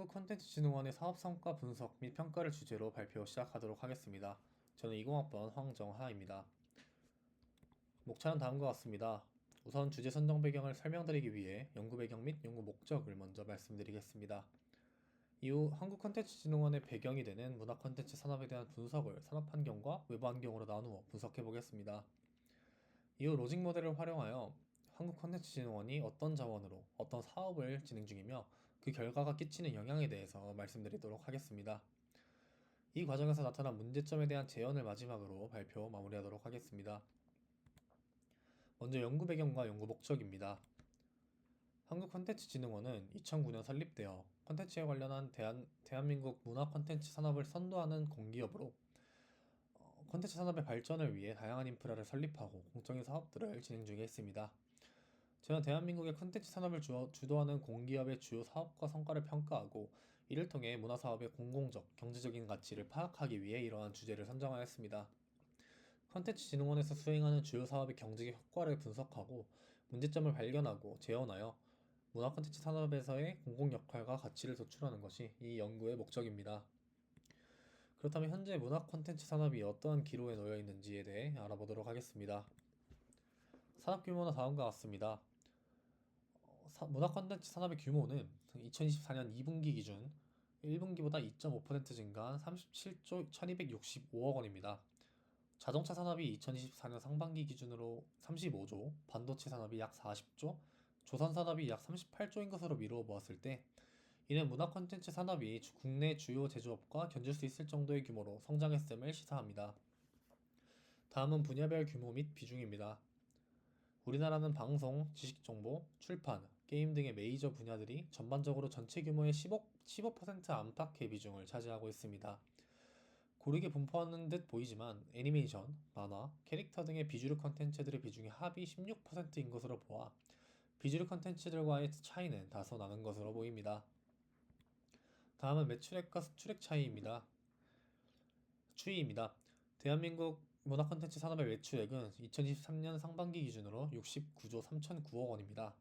한국콘텐츠진흥원의 사업성과 분석 및 평가를 주제로 발표 시작하도록 하겠습니다. 저는 20학번 황정하입니다. 목차는 다음과 같습니다. 우선 주제 선정 배경을 설명드리기 위해 연구 배경 및 연구 목적을 먼저 말씀드리겠습니다. 이후 한국콘텐츠진흥원의 배경이 되는 문화콘텐츠 산업에 대한 분석을 산업 환경과 외부 환경으로 나누어 분석해 보겠습니다. 이후 로직 모델을 활용하여 한국콘텐츠진흥원이 어떤 자원으로 어떤 사업을 진행 중이며 그 결과가 끼치는 영향에 대해서 말씀드리도록 하겠습니다. 이 과정에서 나타난 문제점에 대한 제언을 마지막으로 발표 마무리하도록 하겠습니다. 먼저 연구 배경과 연구 목적입니다. 한국콘텐츠진흥원은 2009년 설립되어 콘텐츠에 관련한 대한민국 문화 콘텐츠 산업을 선도하는 공기업으로 콘텐츠 산업의 발전을 위해 다양한 인프라를 설립하고 공적인 사업들을 진행 중에 있습니다. 저는 대한민국의 콘텐츠 산업을 주도하는 공기업의 주요 사업과 성과를 평가하고 이를 통해 문화사업의 공공적, 경제적인 가치를 파악하기 위해 이러한 주제를 선정하였습니다. 콘텐츠진흥원에서 수행하는 주요 사업의 경제적 효과를 분석하고 문제점을 발견하고 재현하여 문화 콘텐츠 산업에서의 공공 역할과 가치를 도출하는 것이 이 연구의 목적입니다. 그렇다면 현재 문화 콘텐츠 산업이 어떠한 기로에 놓여 있는지에 대해 알아보도록 하겠습니다. 산업 규모는 다음과 같습니다. 문화 콘텐츠 산업의 규모는 2024년 2분기 기준 1분기보다 2.5% 증가한 37조 1265억 원입니다. 자동차 산업이 2024년 상반기 기준으로 35조, 반도체 산업이 약 40조, 조선 산업이 약 38조인 것으로 미루어 보았을 때 이는 문화 콘텐츠 산업이 국내 주요 제조업과 견줄 수 있을 정도의 규모로 성장했음을 시사합니다. 다음은 분야별 규모 및 비중입니다. 우리나라는 방송, 지식정보, 출판, 게임 등의 메이저 분야들이 전반적으로 전체 규모의 15% 안팎의 비중을 차지하고 있습니다. 고르게 분포하는 듯 보이지만 애니메이션, 만화, 캐릭터 등의 비주류 컨텐츠들의 비중이 합이 16%인 것으로 보아 비주류 컨텐츠들과의 차이는 다소 나는 것으로 보입니다. 다음은 매출액과 수출액 추이입니다. 대한민국 문화 콘텐츠 산업의 매출액은 2023년 상반기 기준으로 69조 3,009억 원입니다.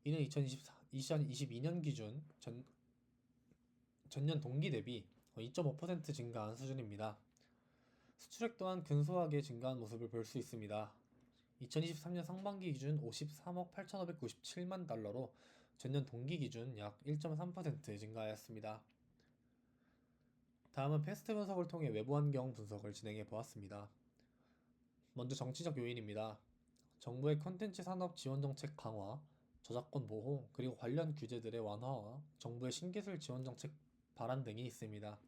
이는 2022년 기준 전년 동기 대비 2.5% 증가한 수준입니다. 수출액 또한 근소하게 증가한 모습을 볼 수 있습니다. 2023년 상반기 기준 53억 8,597만 달러로 전년 동기 기준 약 1.3% 증가하였습니다. 다음은 패스트 분석을 통해 외부 환경 분석을 진행해 보았습니다. 먼저 정치적 요인입니다. 정부의 콘텐츠 산업 지원 정책 강화, 저작권 보호, 그리고 관련 규제들의 완화와 정부의 신기술 지원 정책 발안 등이 있습니다.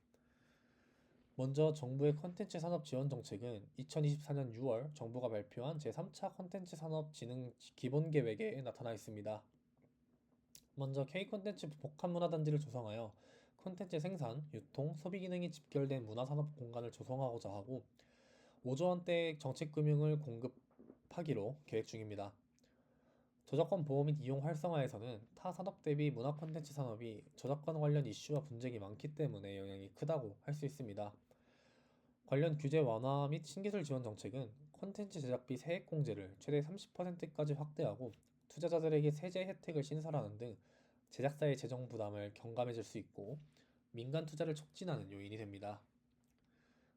먼저 정부의 콘텐츠 산업 지원 정책은 2024년 6월 정부가 발표한 제3차 콘텐츠 산업 진흥 기본 계획에 나타나 있습니다. 먼저 K 콘텐츠 복합문화단지를 조성하여 콘텐츠 생산, 유통, 소비 기능이 집결된 문화산업 공간을 조성하고자 하고 5조 원대의 정책 금융을 공급하기로 계획 중입니다. 저작권 보호 및 이용 활성화에서는 타 산업 대비 문화 콘텐츠 산업이 저작권 관련 이슈와 분쟁이 많기 때문에 영향이 크다고 할 수 있습니다. 관련 규제 완화 및 신기술 지원 정책은 콘텐츠 제작비 세액 공제를 최대 30%까지 확대하고 투자자들에게 세제 혜택을 신설하는 등 제작사의 재정 부담을 경감해줄 수 있고 민간 투자를 촉진하는 요인이 됩니다.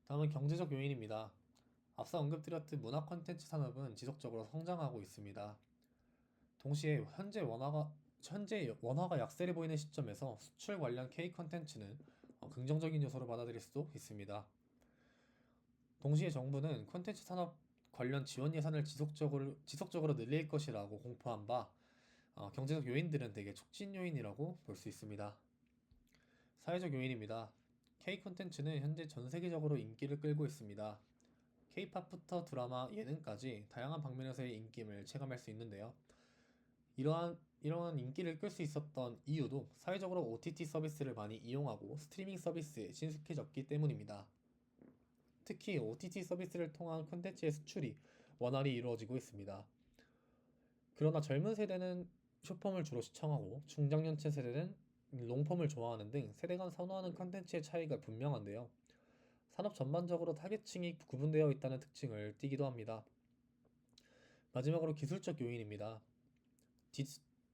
다음은 경제적 요인입니다. 앞서 언급드렸듯 문화 콘텐츠 산업은 지속적으로 성장하고 있습니다. 동시에 현재 원화가 약세를 보이는 시점에서 수출 관련 K 콘텐츠는 긍정적인 요소로 받아들일 수도 있습니다. 동시에 정부는 콘텐츠 산업 관련 지원 예산을 지속적으로 늘릴 것이라고 공포한 바 경제적 요인들은 대개 촉진 요인이라고 볼 수 있습니다. 사회적 요인입니다. K 콘텐츠는 현재 전 세계적으로 인기를 끌고 있습니다. K-팝부터 드라마, 예능까지 다양한 방면에서의 인기를 체감할 수 있는데요. 이러한 인기를 끌 수 있었던 이유도 사회적으로 OTT 서비스를 많이 이용하고 스트리밍 서비스에 친숙해졌기 때문입니다. 특히 OTT 서비스를 통한 콘텐츠의 수출이 원활히 이루어지고 있습니다. 그러나 젊은 세대는 숏폼을 주로 시청하고 중장년층 세대는 롱폼을 좋아하는 등 세대 간 선호하는 콘텐츠의 차이가 분명한데요. 산업 전반적으로 타겟층이 구분되어 있다는 특징을 띠기도 합니다. 마지막으로 기술적 요인입니다.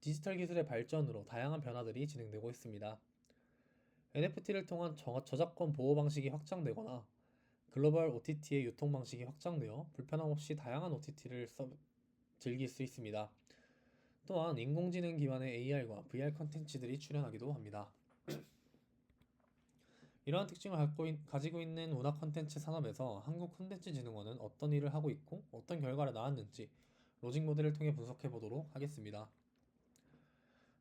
디지털 기술의 발전으로 다양한 변화들이 진행되고 있습니다. NFT를 통한 저작권 보호 방식이 확장되거나 글로벌 OTT의 유통 방식이 확장되어 불편함 없이 다양한 OTT를 즐길 수 있습니다. 또한 인공지능 기반의 AR과 VR 컨텐츠들이 출현하기도 합니다. 이러한 특징을 가지고 있는 문화 콘텐츠 산업에서 한국콘텐츠진흥원은 어떤 일을 하고 있고 어떤 결과를 낳았는지 로직 모델을 통해 분석해 보도록 하겠습니다.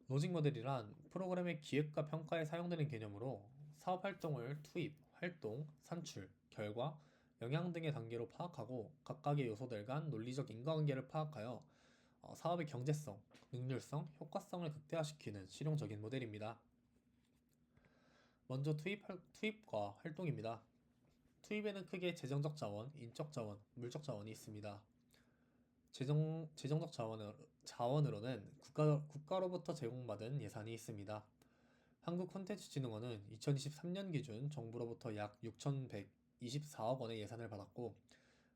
로직 모델이란 프로그램의 기획과 평가에 사용되는 개념으로 사업 활동을 투입, 활동, 산출, 결과, 영향 등의 단계로 파악하고 각각의 요소들 간 논리적 인과관계를 파악하여 사업의 경제성, 능률성, 효과성을 극대화시키는 실용적인 모델입니다. 먼저 투입과 활동입니다. 투입에는 크게 재정적 자원, 인적 자원, 물적 자원이 있습니다. 재정적 자원으로는 국가로부터 제공받은 예산이 있습니다. 한국콘텐츠진흥원은 2023년 기준 정부로부터 약 6,124억 원의 예산을 받았고,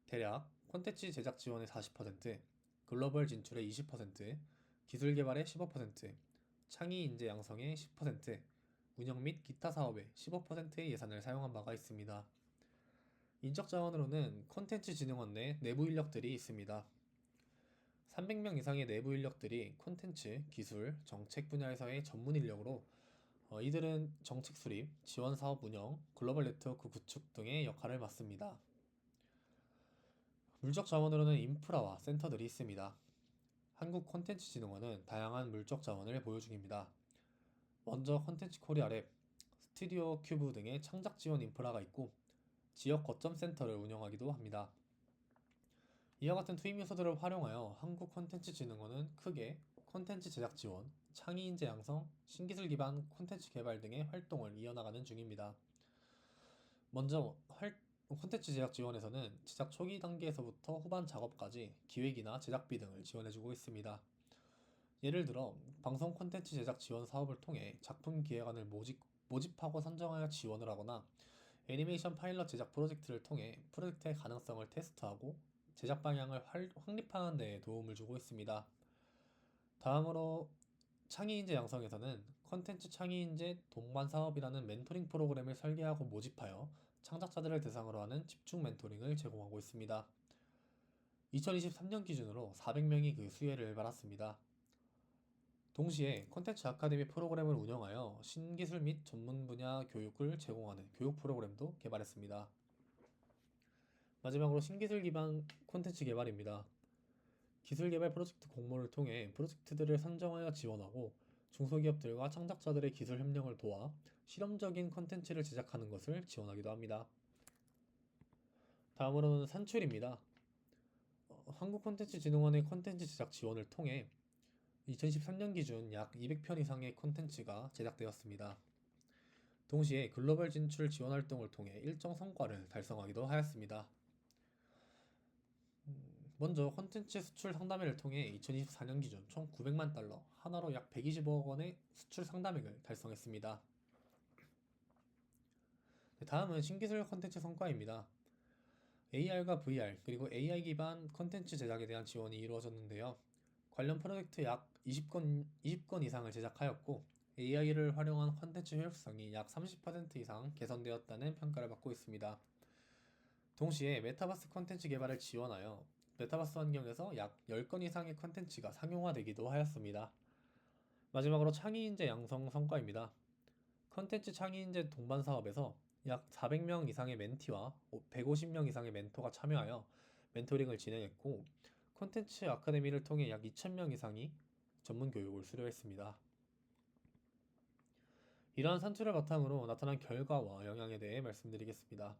대략 콘텐츠 제작 지원의 40%, 글로벌 진출의 20%, 기술 개발의 15%, 창의 인재 양성의 10%, 운영 및 기타 사업의 15%의 예산을 사용한 바가 있습니다. 인적 자원으로는 콘텐츠진흥원 내 내부 인력들이 있습니다. 300명 이상의 내부 인력들이 콘텐츠, 기술, 정책 분야에서의 전문 인력으로 이들은 정책 수립, 지원 사업 운영, 글로벌 네트워크 구축 등의 역할을 맡습니다. 물적 자원으로는 인프라와 센터들이 있습니다. 한국 콘텐츠진흥원은 다양한 물적 자원을 보유 중입니다. 먼저 콘텐츠 코리아 랩, 스튜디오 큐브 등의 창작 지원 인프라가 있고 지역 거점 센터를 운영하기도 합니다. 이와 같은 투입 요소들을 활용하여 한국 콘텐츠진흥원은 크게 콘텐츠 제작 지원, 창의 인재 양성, 신기술 기반 콘텐츠 개발 등의 활동을 이어나가는 중입니다. 먼저 콘텐츠 제작 지원에서는 제작 초기 단계에서부터 후반 작업까지 기획이나 제작비 등을 지원해주고 있습니다. 예를 들어 방송 콘텐츠 제작 지원 사업을 통해 작품 기획안을 모집하고 선정하여 지원을 하거나 애니메이션 파일럿 제작 프로젝트를 통해 프로젝트의 가능성을 테스트하고 제작 방향을 확립하는 데 도움을 주고 있습니다. 다음으로 창의인재 양성에서는 컨텐츠 창의인재 동반 사업이라는 멘토링 프로그램을 설계하고 모집하여 창작자들을 대상으로 하는 집중 멘토링을 제공하고 있습니다. 2023년 기준으로 400명이 그 수혜를 받았습니다. 동시에 콘텐츠 아카데미 프로그램을 운영하여 신기술 및 전문 분야 교육을 제공하는 교육 프로그램도 개발했습니다. 마지막으로 신기술 기반 콘텐츠 개발입니다. 기술 개발 프로젝트 공모를 통해 프로젝트들을 선정하여 지원하고 중소기업들과 창작자들의 기술 협력을 도와 실험적인 콘텐츠를 제작하는 것을 지원하기도 합니다. 다음으로는 산출입니다. 한국콘텐츠진흥원의 콘텐츠 제작 지원을 통해 2013년 기준 약 200편 이상의 콘텐츠가 제작되었습니다. 동시에 글로벌 진출 지원 활동을 통해 일정 성과를 달성하기도 하였습니다. 먼저 콘텐츠 수출 상담회를 통해 2024년 기준 총 900만 달러, 하나로 약 120억 원의 수출 상담액을 달성했습니다. 다음은 신기술 콘텐츠 성과입니다. AR과 VR 그리고 AI 기반 콘텐츠 제작에 대한 지원이 이루어졌는데요. 관련 프로젝트 약 20건 이상을 제작하였고 AI를 활용한 콘텐츠 효율성이 약 30% 이상 개선되었다는 평가를 받고 있습니다. 동시에 메타버스 콘텐츠 개발을 지원하여 메타버스 환경에서 약 10건 이상의 콘텐츠가 상용화되기도 하였습니다. 마지막으로 창의인재 양성 성과입니다. 콘텐츠 창의인재 동반 사업에서 약 400명 이상의 멘티와 150명 이상의 멘토가 참여하여 멘토링을 진행했고 콘텐츠 아카데미를 통해 약 2,000명 이상이 전문 교육을 수료했습니다. 이러한 산출을 바탕으로 나타난 결과와 영향에 대해 말씀드리겠습니다.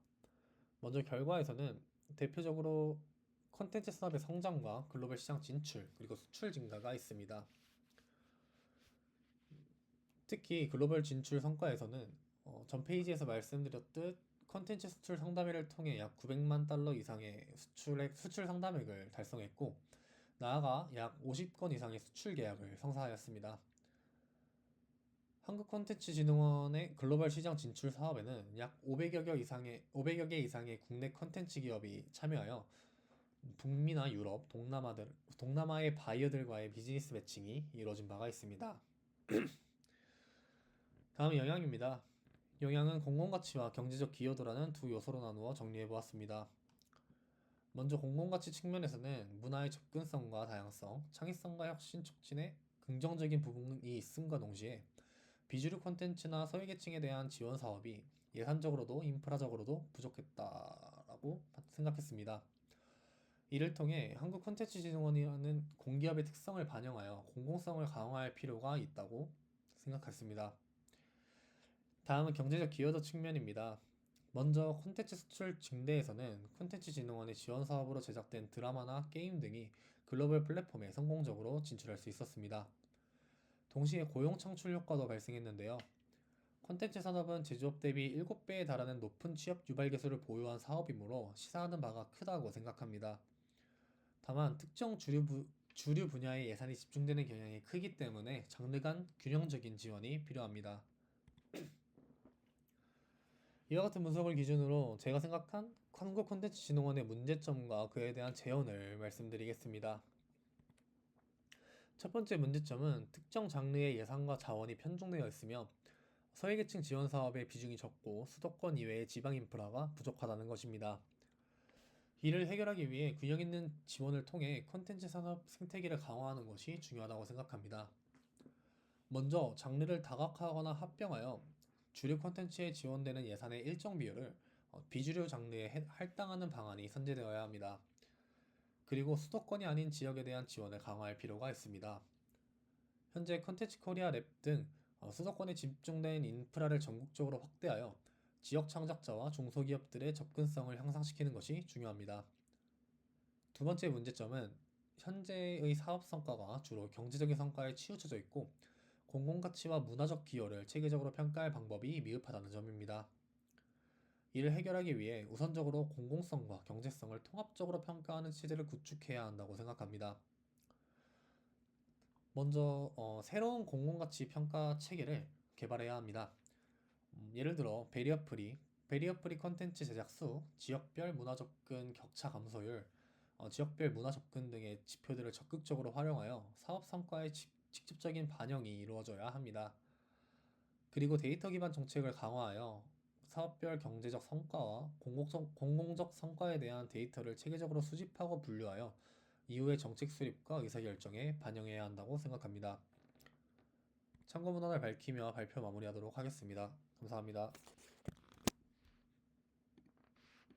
먼저 결과에서는 대표적으로 콘텐츠 산업의 성장과 글로벌 시장 진출 그리고 수출 증가가 있습니다. 특히 글로벌 진출 성과에서는 전 페이지에서 말씀드렸듯 콘텐츠 수출 상담회를 통해 약 900만 달러 이상의 수출 상담액을 달성했고 나아가 약 50건 이상의 수출 계약을 성사하였습니다. 한국콘텐츠진흥원의 글로벌 시장 진출 사업에는 약 500여 개 이상의 국내 콘텐츠 기업이 참여하여 북미나 유럽, 동남아의 바이어들과의 비즈니스 매칭이 이루어진 바가 있습니다. 다음 영향입니다. 영향은 공공가치와 경제적 기여도라는 두 요소로 나누어 정리해 보았습니다. 먼저 공공가치 측면에서는 문화의 접근성과 다양성, 창의성과 혁신 촉진에 긍정적인 부분이 있음과 동시에 비주류 콘텐츠나 소외계층에 대한 지원 사업이 예산적으로도 인프라적으로도 부족했다라고 생각했습니다. 이를 통해 한국콘텐츠진흥원이라는 공기업의 특성을 반영하여 공공성을 강화할 필요가 있다고 생각했습니다. 다음은 경제적 기여도 측면입니다. 먼저 콘텐츠 수출 증대에서는 콘텐츠진흥원의 지원 사업으로 제작된 드라마나 게임 등이 글로벌 플랫폼에 성공적으로 진출할 수 있었습니다. 동시에 고용 창출 효과도 발생했는데요. 콘텐츠 산업은 제조업 대비 7배에 달하는 높은 취업 유발 개수를 보유한 사업이므로 시사하는 바가 크다고 생각합니다. 다만 특정 주류 분야의 예산이 집중되는 경향이 크기 때문에 장르 간 균형적인 지원이 필요합니다. 이와 같은 분석을 기준으로 제가 생각한 한국콘텐츠진흥원의 문제점과 그에 대한 재원을 말씀드리겠습니다. 첫 번째 문제점은 특정 장르의 예산과 자원이 편중되어 있으며 소외계층 지원 사업의 비중이 적고 수도권 이외의 지방 인프라가 부족하다는 것입니다. 이를 해결하기 위해 균형 있는 지원을 통해 콘텐츠 산업 생태계를 강화하는 것이 중요하다고 생각합니다. 먼저 장르를 다각화하거나 합병하여 주류 콘텐츠에 지원되는 예산의 일정 비율을 비주류 장르에 할당하는 방안이 선제되어야 합니다. 그리고 수도권이 아닌 지역에 대한 지원을 강화할 필요가 있습니다. 현재 컨텐츠 코리아 랩 등 수도권에 집중된 인프라를 전국적으로 확대하여 지역 창작자와 중소기업들의 접근성을 향상시키는 것이 중요합니다. 두 번째 문제점은 현재의 사업 성과가 주로 경제적인 성과에 치우쳐져 있고 공공가치와 문화적 기여를 체계적으로 평가할 방법이 미흡하다는 점입니다. 이를 해결하기 위해 우선적으로 공공성과 경제성을 통합적으로 평가하는 체제를 구축해야 한다고 생각합니다. 먼저 새로운 공공가치 평가 체계를 개발해야 합니다. 예를 들어 베리어 프리 컨텐츠 제작 수, 지역별 문화 접근 격차 감소율, 지역별 문화 접근 등의 지표들을 적극적으로 활용하여 사업 성과의 직접적인 반영이 이루어져야 합니다. 그리고 데이터 기반 정책을 강화하여 사업별 경제적 성과와 공공적 성과에 대한 데이터를 체계적으로 수집하고 분류하여 이후의 정책 수립과 의사결정에 반영해야 한다고 생각합니다. 참고 문헌을 밝히며 발표 마무리하도록 하겠습니다. 감사합니다.